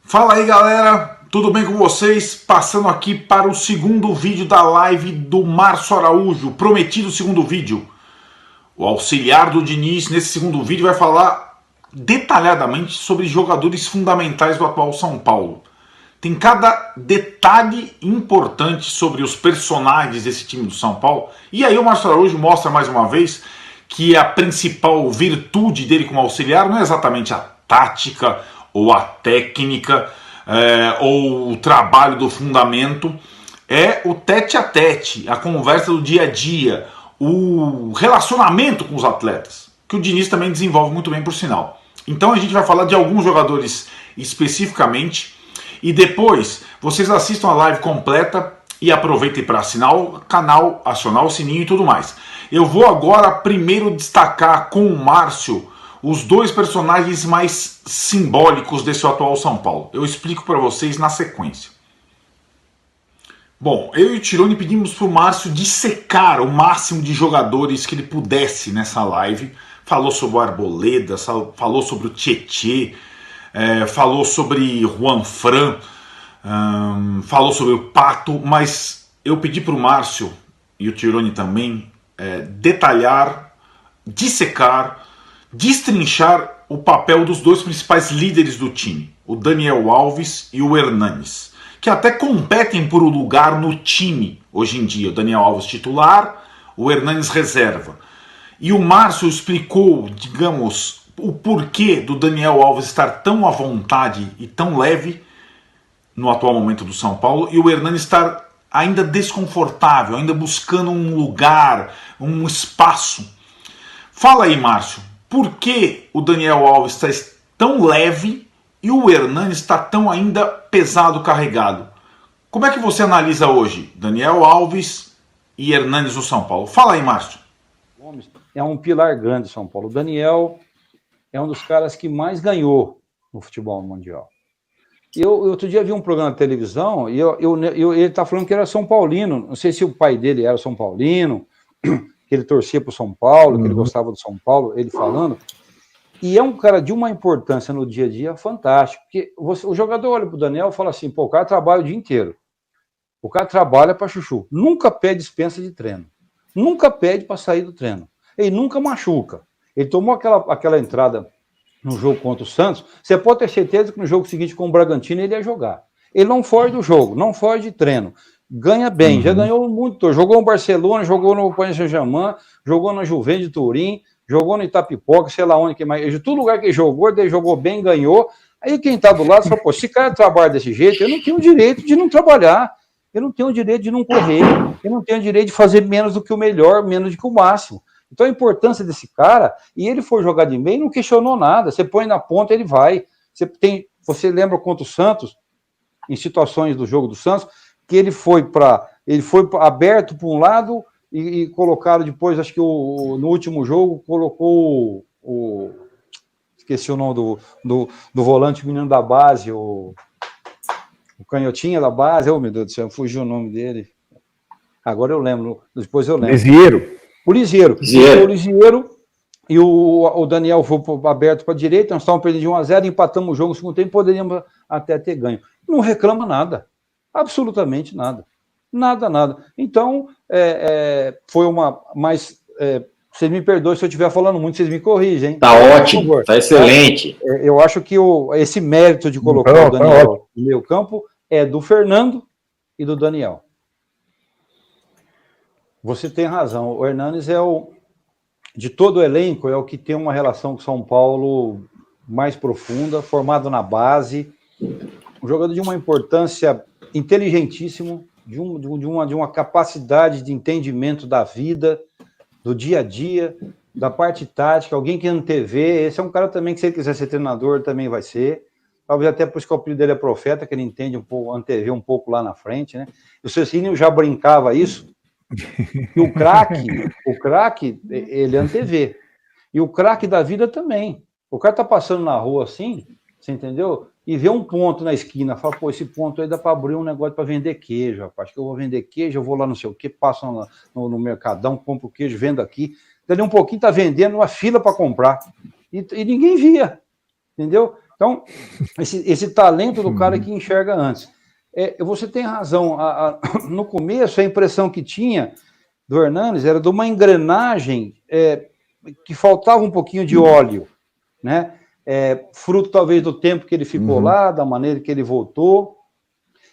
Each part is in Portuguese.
Fala aí, galera, tudo bem com vocês? Passando aqui para o segundo vídeo da live do Márcio Araújo, prometido segundo vídeo. O auxiliar do Diniz, nesse segundo vídeo, vai falar detalhadamente sobre jogadores fundamentais do atual São Paulo. Tem cada detalhe importante sobre os personagens desse time do São Paulo. E aí o Márcio Araújo mostra mais uma vez que a principal virtude dele como auxiliar não é exatamente a tática ou a técnica, ou o trabalho do fundamento, é o tete a tete, a conversa do dia a dia, o relacionamento com os atletas, que o Diniz também desenvolve muito bem, por sinal. Então a gente vai falar de alguns jogadores especificamente, e depois vocês assistam a live completa e aproveitem para assinar o canal, acionar o sininho e tudo mais. Eu vou agora primeiro destacar com o Márcio os dois personagens mais simbólicos desse atual São Paulo. Eu explico para vocês na sequência. Bom, eu e o Tirone pedimos para o Márcio dissecar o máximo de jogadores que ele pudesse nessa live. Falou sobre o Arboleda, falou sobre o Tietê, falou sobre Juanfran, falou sobre o Pato, mas eu pedi para o Márcio e o Tirone também detalhar, dissecar, destrinchar o papel dos dois principais líderes do time, o Daniel Alves e o Hernanes, que até competem por um lugar no time hoje em dia. O Daniel Alves titular, o Hernanes reserva. E o Márcio explicou, digamos, o porquê do Daniel Alves estar tão à vontade e tão leve no atual momento do São Paulo, e o Hernanes estar ainda desconfortável, ainda buscando um lugar, um espaço. Fala aí, Márcio. Por que o Daniel Alves está tão leve e o Hernanes está tão ainda pesado, carregado? Como é que você analisa hoje Daniel Alves e Hernanes no São Paulo? Fala aí, Márcio. É um pilar grande do São Paulo. O Daniel é um dos caras que mais ganhou no futebol mundial. Eu outro dia vi um programa de televisão e ele está falando que era São Paulino. Não sei se o pai dele era São Paulino, que ele torcia para o São Paulo, que ele gostava do São Paulo, ele falando. E é um cara de uma importância no dia a dia fantástico. Porque o jogador olha para o Daniel e fala assim, pô, o cara trabalha o dia inteiro. O cara trabalha para chuchu. Nunca pede dispensa de treino. Nunca pede para sair do treino. Ele nunca machuca. Ele tomou aquela entrada no jogo contra o Santos. Você pode ter certeza que no jogo seguinte com o Bragantino ele ia jogar. Ele não foge do jogo, não foge de treino. Ganha bem, já ganhou muito. Jogou no Barcelona, jogou no Paris Saint-Germain, jogou na Juventus de Turim, jogou no Itapipoca, sei lá onde que mais. De todo lugar que ele jogou bem, ganhou. Aí quem tá do lado fala, pô, se cara trabalha desse jeito, eu não tenho o direito de não trabalhar. Eu não tenho o direito de não correr. Eu não tenho o direito de fazer menos do que o melhor, menos do que o máximo. Então a importância desse cara, e ele foi jogar de meio, não questionou nada. Você põe na ponta, ele vai. Você lembra contra o Santos, em situações do jogo do Santos, que ele foi aberto para um lado e colocaram depois, acho que no último jogo, colocou esqueci o nome do volante menino da base, o canhotinha da base, meu Deus do céu, fugiu o nome dele. Agora eu lembro, depois eu lembro. O Lisieiro. O Lisieiro e o Daniel foi aberto para a direita, nós estávamos perdendo de 1-0, empatamos o jogo no segundo tempo, poderíamos até ter ganho. Não reclama nada. Absolutamente nada. Nada. Então, foi uma... Mas, vocês me perdoem se eu estiver falando muito, vocês me corrigem, hein? Tá ótimo, tá excelente. Eu acho que esse mérito de colocar o Daniel no meio campo é do Fernando e do Daniel. Você tem razão. O Hernanes de todo o elenco, é o que tem uma relação com São Paulo mais profunda, formado na base, um jogador de uma importância inteligentíssimo, de uma capacidade de entendimento da vida, do dia a dia, da parte tática, alguém que antevê. Esse é um cara também que, se ele quiser ser treinador, também vai ser. Talvez até por isso que o apelido dele é profeta, que ele entende um pouco, antevê um pouco lá na frente, né? O Cecílio já brincava isso. E o craque, ele antevê. E o craque da vida também. O cara tá passando na rua assim, você entendeu? E vê um ponto na esquina, fala, pô, esse ponto aí dá para abrir um negócio para vender queijo, rapaz. Acho que eu vou vender queijo, eu vou lá não sei o quê, passo no Mercadão, compro queijo, vendo aqui. Dali um pouquinho tá vendendo uma fila para comprar. E ninguém via, entendeu? Então, esse talento do cara que enxerga antes. Você tem razão. No começo, a impressão que tinha do Hernanes era de uma engrenagem que faltava um pouquinho de óleo, né? Fruto talvez do tempo que ele ficou lá, da maneira que ele voltou.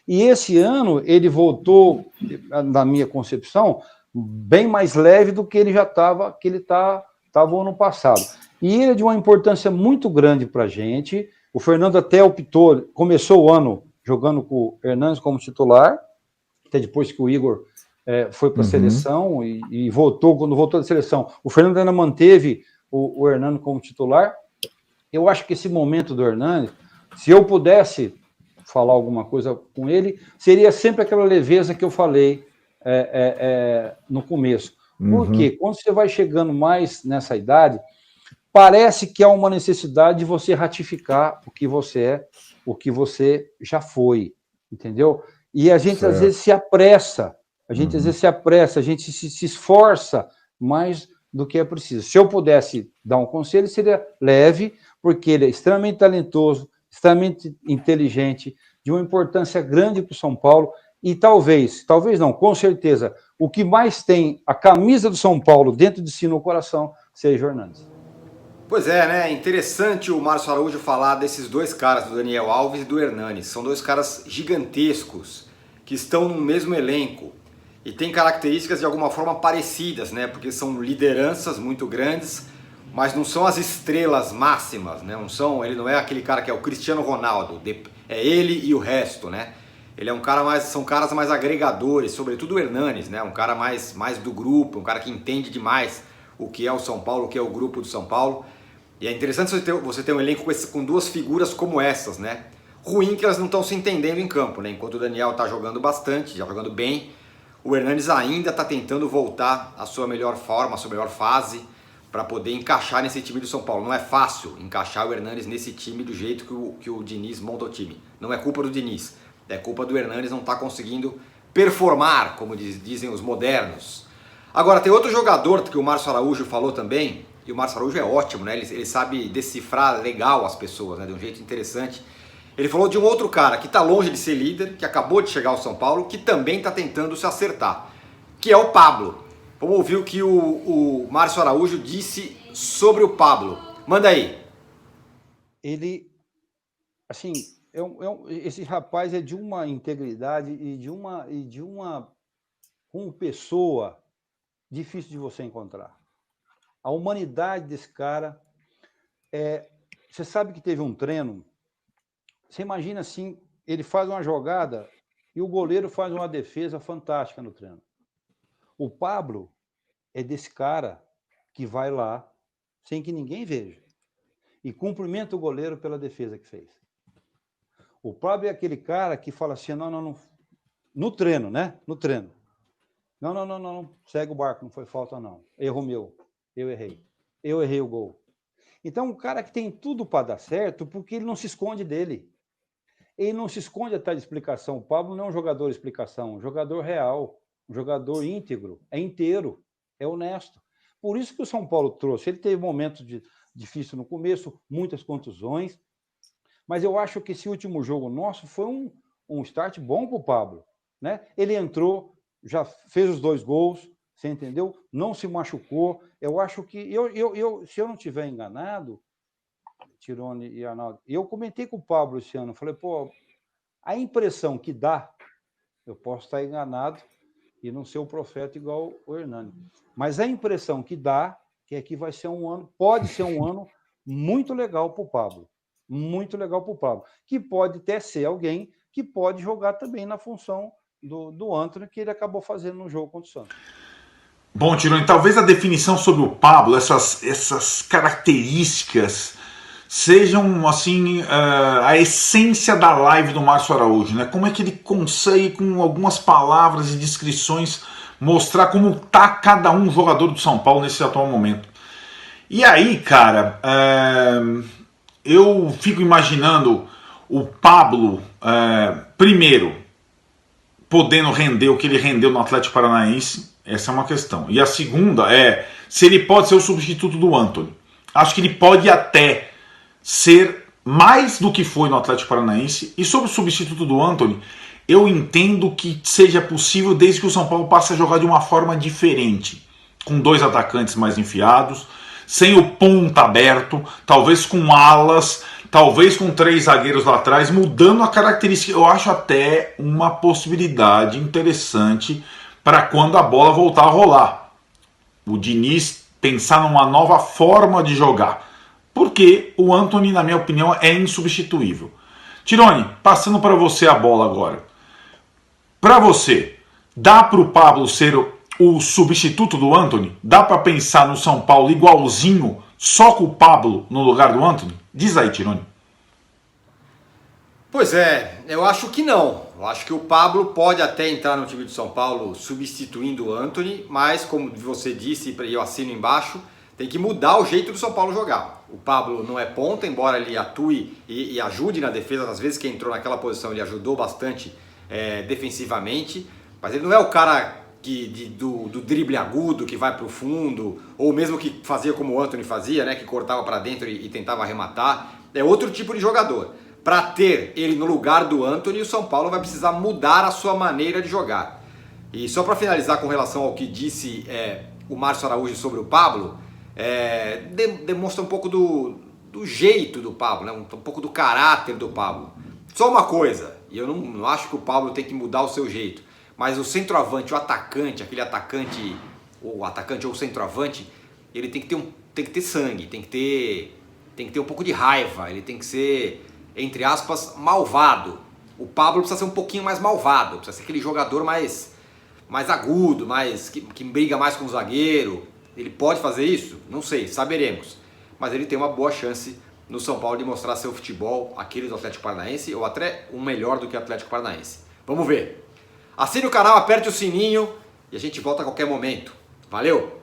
E esse ano ele voltou, na minha concepção, bem mais leve do que ele já estava, o ano passado. E ele é de uma importância muito grande para a gente. O Fernando até optou, começou o ano jogando com o Hernanes como titular, até depois que o Igor foi para a seleção e voltou, quando voltou da seleção. O Fernando ainda manteve o Hernanes como titular. Eu acho que esse momento do Hernanes, se eu pudesse falar alguma coisa com ele, seria sempre aquela leveza que eu falei no começo. Porque quando você vai chegando mais nessa idade, parece que há uma necessidade de você ratificar o que você é, o que você já foi, entendeu? E a gente às vezes se apressa, a gente se esforça mais do que é preciso. Se eu pudesse dar um conselho, seria leve, porque ele é extremamente talentoso, extremamente inteligente, de uma importância grande para o São Paulo, e talvez não, com certeza, o que mais tem a camisa do São Paulo dentro de si no coração seja o Hernanes. Pois é, né? Interessante o Márcio Araújo falar desses dois caras, do Daniel Alves e do Hernanes. São dois caras gigantescos que estão no mesmo elenco e têm características de alguma forma parecidas, né? Porque são lideranças muito grandes, mas não são as estrelas máximas, né? Ele não é aquele cara que é o Cristiano Ronaldo, é ele e o resto, né? Ele é um cara são caras mais agregadores, sobretudo o Hernanes, né? Um cara mais do grupo, um cara que entende demais o que é o São Paulo, o que é o grupo do São Paulo. E é interessante você ter um elenco com duas figuras como essas, né? Ruim que elas não estão se entendendo em campo, né? Enquanto o Daniel está jogando bastante, já jogando bem, o Hernanes ainda está tentando voltar à sua melhor forma, à sua melhor fase, para poder encaixar nesse time do São Paulo. Não é fácil encaixar o Hernanes nesse time do jeito que o Diniz monta o time. Não é culpa do Diniz, é culpa do Hernanes não estar conseguindo performar, como dizem os modernos. Agora, tem outro jogador que o Márcio Araújo falou também, e o Márcio Araújo é ótimo, né? Ele sabe decifrar legal as pessoas, né? De um jeito interessante. Ele falou de um outro cara que está longe de ser líder, que acabou de chegar ao São Paulo, que também está tentando se acertar, que é o Pablo. Vamos ouvir o que o Márcio Araújo disse sobre o Pablo. Manda aí. Ele, assim, esse rapaz é de uma integridade e de uma como pessoa difícil de você encontrar. A humanidade desse cara você sabe que teve um treino, você imagina assim, ele faz uma jogada e o goleiro faz uma defesa fantástica no treino. O Pablo é desse cara que vai lá sem que ninguém veja e cumprimenta o goleiro pela defesa que fez. O Pablo é aquele cara que fala assim, não, no treino, né? No treino. Não, segue o barco, não foi falta não. Erro meu, eu errei o gol. Então, um cara que tem tudo para dar certo, porque ele não se esconde dele. Ele não se esconde atrás de explicação. O Pablo não é um jogador de explicação, um jogador real, um jogador íntegro, é inteiro, é honesto. Por isso que o São Paulo trouxe. Ele teve momentos difíceis no começo, muitas contusões, mas eu acho que esse último jogo nosso foi um start bom para o Pablo, né? Ele entrou, já fez os 2 gols, você entendeu? Não se machucou. Eu acho que, se eu não estiver enganado, Tirone e Arnaldo, eu comentei com o Pablo esse ano, falei, a impressão que dá, eu posso estar enganado e não ser o profeta igual o Hernani, mas a impressão que dá, que aqui vai ser um ano, pode ser um ano muito legal para o Pablo, que pode até ser alguém que pode jogar também na função do Antony, que ele acabou fazendo no jogo contra o Santos. Bom, Tirone, talvez a definição sobre o Pablo, essas características, sejam assim a essência da live do Márcio Araújo, né? Como é que ele consegue, com algumas palavras e descrições, mostrar como está cada jogador do São Paulo nesse atual momento. E aí, cara, eu fico imaginando o Pablo, primeiro, podendo render o que ele rendeu no Atlético Paranaense. Essa é uma questão. E a segunda se ele pode ser o substituto do Antony. Acho que ele pode até ser mais do que foi no Atlético Paranaense. E sobre o substituto do Antony, eu entendo que seja possível desde que o São Paulo passe a jogar de uma forma diferente, com 2 atacantes mais enfiados, sem o ponta aberto, talvez com alas, talvez com 3 zagueiros lá atrás, mudando a característica. Eu acho até uma possibilidade interessante para quando a bola voltar a rolar. O Diniz pensar numa nova forma de jogar, porque o Antony, na minha opinião, é insubstituível. Tironi, passando para você a bola agora. Para você, dá para o Pablo ser o substituto do Antony? Dá para pensar no São Paulo igualzinho, só com o Pablo no lugar do Antony? Diz aí, Tironi. Pois é, eu acho que não. Eu acho que o Pablo pode até entrar no time de São Paulo substituindo o Antony, mas como você disse, e eu assino embaixo, tem que mudar o jeito do São Paulo jogar. O Pablo não é ponta, embora ele atue e ajude na defesa. Às vezes que entrou naquela posição ele ajudou bastante defensivamente, mas ele não é o cara do drible agudo que vai para o fundo, ou mesmo que fazia como o Antony fazia, né, que cortava para dentro e tentava arrematar. É outro tipo de jogador. Para ter ele no lugar do Antony, o São Paulo vai precisar mudar a sua maneira de jogar. E só para finalizar com relação ao que disse o Márcio Araújo sobre o Pablo, demonstra um pouco do jeito do Pablo, né? Um pouco do caráter do Pablo. Só uma coisa, e eu não acho que o Pablo tem que mudar o seu jeito, mas o centroavante, o atacante, aquele atacante, ou o centroavante, ele tem que ter sangue, tem que ter um pouco de raiva, ele tem que ser, entre aspas, malvado. O Pablo precisa ser um pouquinho mais malvado, precisa ser aquele jogador mais agudo, que briga mais com o zagueiro. Ele pode fazer isso? Não sei, saberemos. Mas ele tem uma boa chance no São Paulo de mostrar seu futebol, aquele do Atlético Paranaense, ou até um melhor do que o Atlético Paranaense. Vamos ver. Assine o canal, aperte o sininho e a gente volta a qualquer momento. Valeu!